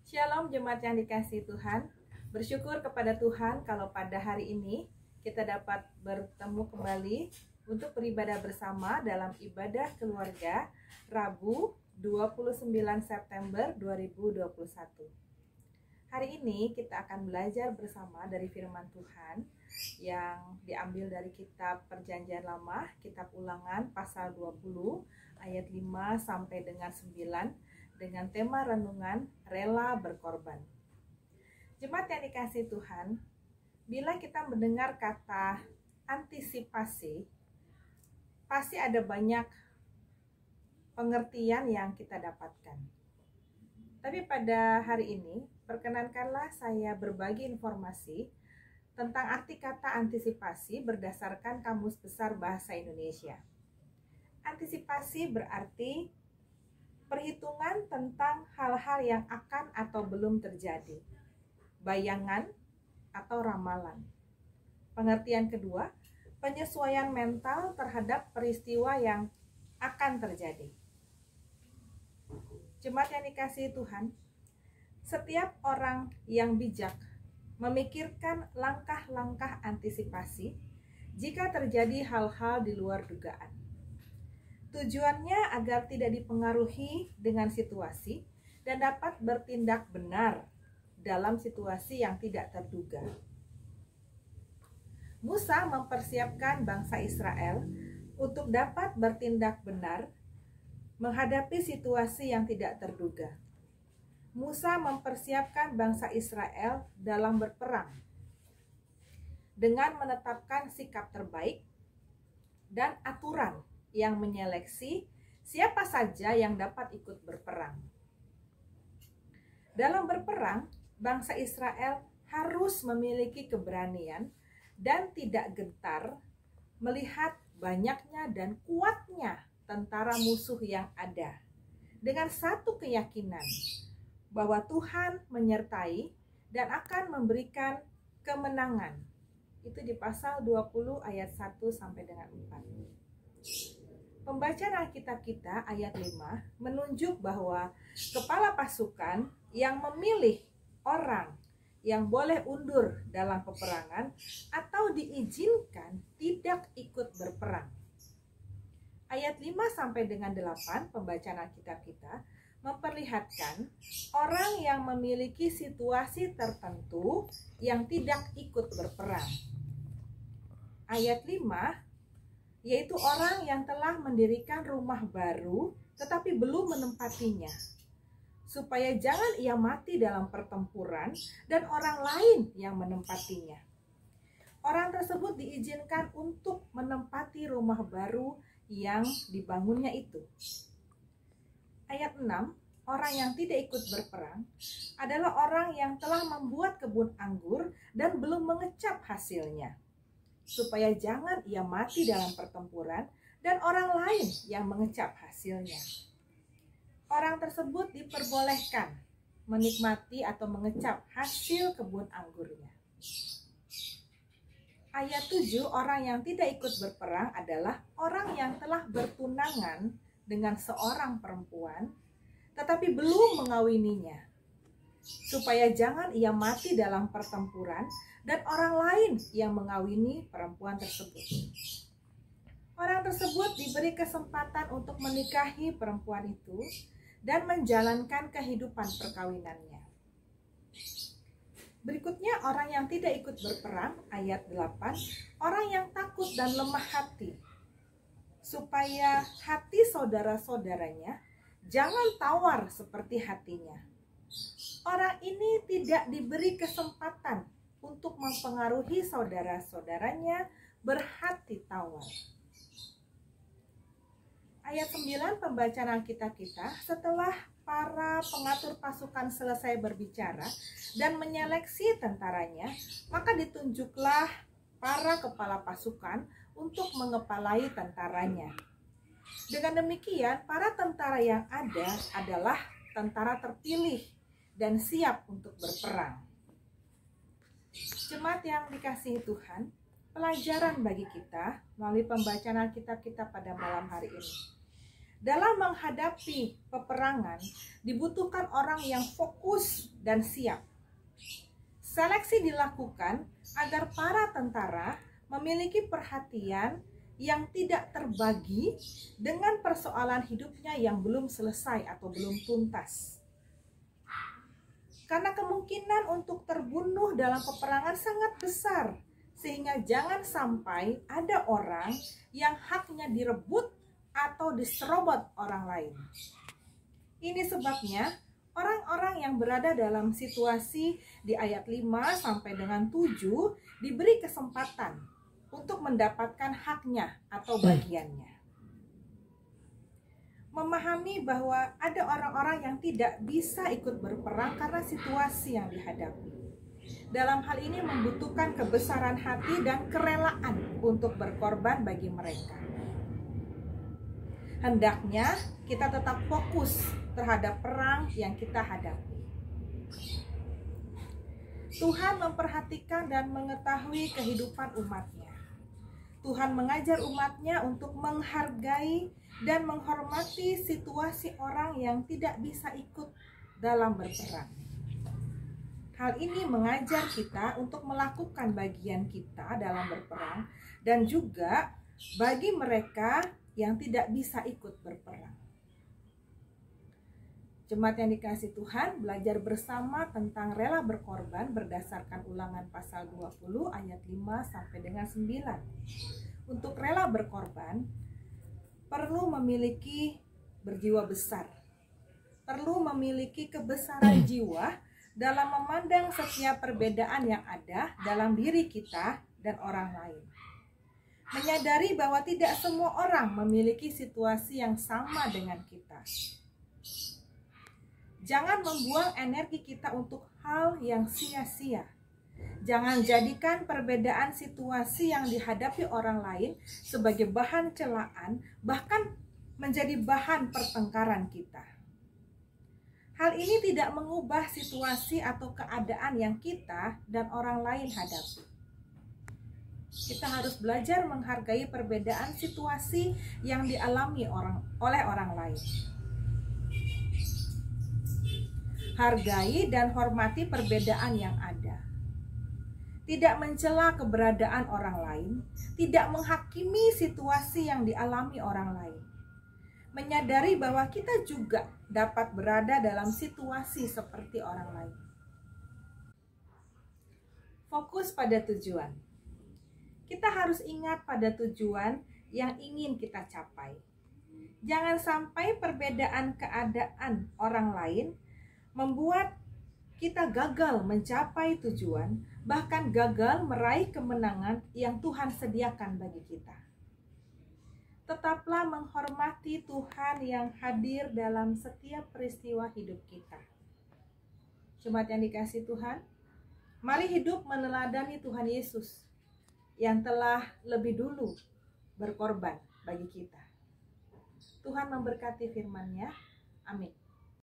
Shalom jemaat yang dikasihi Tuhan. Bersyukur kepada Tuhan kalau pada hari ini kita dapat bertemu kembali untuk beribadah bersama dalam ibadah keluarga Rabu 29 September 2021. Hari ini kita akan belajar bersama dari firman Tuhan yang diambil dari kitab Perjanjian Lama, kitab Ulangan pasal 20 ayat 5 sampai dengan 9 dengan tema renungan rela berkorban. Jemaat yang dikasihi Tuhan, bila kita mendengar kata antisipasi, pasti ada banyak pengertian yang kita dapatkan. Tapi pada hari ini, perkenankanlah saya berbagi informasi tentang arti kata antisipasi berdasarkan Kamus Besar Bahasa Indonesia. Antisipasi berarti perhitungan tentang hal-hal yang akan atau belum terjadi, bayangan atau ramalan. Pengertian kedua, penyesuaian mental terhadap peristiwa yang akan terjadi. Jemaat yang dikasihi Tuhan, setiap orang yang bijak memikirkan langkah-langkah antisipasi jika terjadi hal-hal di luar dugaan. Tujuannya agar tidak dipengaruhi dengan situasi dan dapat bertindak benar dalam situasi yang tidak terduga. Musa mempersiapkan bangsa Israel untuk dapat bertindak benar menghadapi situasi yang tidak terduga. Musa mempersiapkan bangsa Israel dalam berperang dengan menetapkan sikap terbaik dan aturan yang menyeleksi siapa saja yang dapat ikut berperang. Dalam berperang, bangsa Israel harus memiliki keberanian dan tidak gentar melihat banyaknya dan kuatnya tentara musuh yang ada, dengan satu keyakinan bahwa Tuhan menyertai dan akan memberikan kemenangan. Itu di pasal 20 ayat 1 sampai dengan 4. Pembacaan Alkitab kita ayat 5 menunjuk bahwa kepala pasukan yang memilih orang yang boleh undur dalam peperangan atau diizinkan tidak ikut berperang. Ayat 5 sampai dengan 8 pembacaan Alkitab kita memperlihatkan orang yang memiliki situasi tertentu yang tidak ikut berperang. Ayat 5 yaitu orang yang telah mendirikan rumah baru tetapi belum menempatinya, supaya jangan ia mati dalam pertempuran dan orang lain yang menempatinya. Orang tersebut diizinkan untuk menempati rumah baru yang dibangunnya itu. Ayat 6, orang yang tidak ikut berperang adalah orang yang telah membuat kebun anggur dan belum mengecap hasilnya, supaya jangan ia mati dalam pertempuran dan orang lain yang mengecap hasilnya. Orang tersebut diperbolehkan menikmati atau mengecap hasil kebun anggurnya. Ayat 7, orang yang tidak ikut berperang adalah orang yang telah bertunangan dengan seorang perempuan tetapi belum mengawininya, supaya jangan ia mati dalam pertempuran dan orang lain yang mengawini perempuan tersebut. Orang tersebut diberi kesempatan untuk menikahi perempuan itu dan menjalankan kehidupan perkawinannya. Berikutnya orang yang tidak ikut berperang, ayat 8, orang yang takut dan lemah hati, supaya hati saudara-saudaranya jangan tawar seperti hatinya. Orang ini tidak diberi kesempatan untuk mempengaruhi saudara-saudaranya berhati tawar. Ayat 9 pembacaan Alkitab kita, setelah para pengatur pasukan selesai berbicara dan menyeleksi tentaranya, maka ditunjuklah para kepala pasukan untuk mengepalai tentaranya. Dengan demikian, para tentara yang ada adalah tentara terpilih dan siap untuk berperang. Jemaat yang dikasihi Tuhan, pelajaran bagi kita melalui pembacaan Alkitab kita pada malam hari ini. Dalam menghadapi peperangan, dibutuhkan orang yang fokus dan siap. Seleksi dilakukan agar para tentara memiliki perhatian yang tidak terbagi dengan persoalan hidupnya yang belum selesai atau belum tuntas. Karena kemungkinan untuk terbunuh dalam peperangan sangat besar, sehingga jangan sampai ada orang yang haknya direbut atau diserobot orang lain. Ini sebabnya orang-orang yang berada dalam situasi di ayat 5 sampai dengan 7 diberi kesempatan untuk mendapatkan haknya atau bagiannya. Memahami bahwa ada orang-orang yang tidak bisa ikut berperang karena situasi yang dihadapi. Dalam hal ini membutuhkan kebesaran hati dan kerelaan untuk berkorban bagi mereka. Hendaknya kita tetap fokus terhadap perang yang kita hadapi. Tuhan memperhatikan dan mengetahui kehidupan umatnya. Tuhan mengajar umatnya untuk menghargai dan menghormati situasi orang yang tidak bisa ikut dalam berperang. Hal ini mengajar kita untuk melakukan bagian kita dalam berperang dan juga bagi mereka yang tidak bisa ikut berperang. Jemaat yang dikasihi Tuhan, belajar bersama tentang rela berkorban berdasarkan Ulangan pasal 20 ayat 5 sampai dengan 9. Untuk rela berkorban perlu memiliki berjiwa besar. Perlu memiliki kebesaran jiwa dalam memandang setiap perbedaan yang ada dalam diri kita dan orang lain. Menyadari bahwa tidak semua orang memiliki situasi yang sama dengan kita. Jangan membuang energi kita untuk hal yang sia-sia. Jangan jadikan perbedaan situasi yang dihadapi orang lain sebagai bahan celaan, bahkan menjadi bahan pertengkaran kita. Hal ini tidak mengubah situasi atau keadaan yang kita dan orang lain hadapi. Kita harus belajar menghargai perbedaan situasi yang dialami oleh orang lain. Hargai dan hormati perbedaan yang ada. Tidak mencela keberadaan orang lain, tidak menghakimi situasi yang dialami orang lain. Menyadari bahwa kita juga dapat berada dalam situasi seperti orang lain. Fokus pada tujuan. Kita harus ingat pada tujuan yang ingin kita capai. Jangan sampai perbedaan keadaan orang lain membuat kita gagal mencapai tujuan, bahkan gagal meraih kemenangan yang Tuhan sediakan bagi kita. Tetaplah menghormati Tuhan yang hadir dalam setiap peristiwa hidup kita. Jemaat yang dikasihi Tuhan, mari hidup meneladani Tuhan Yesus yang telah lebih dulu berkorban bagi kita. Tuhan memberkati firman-Nya. Amin.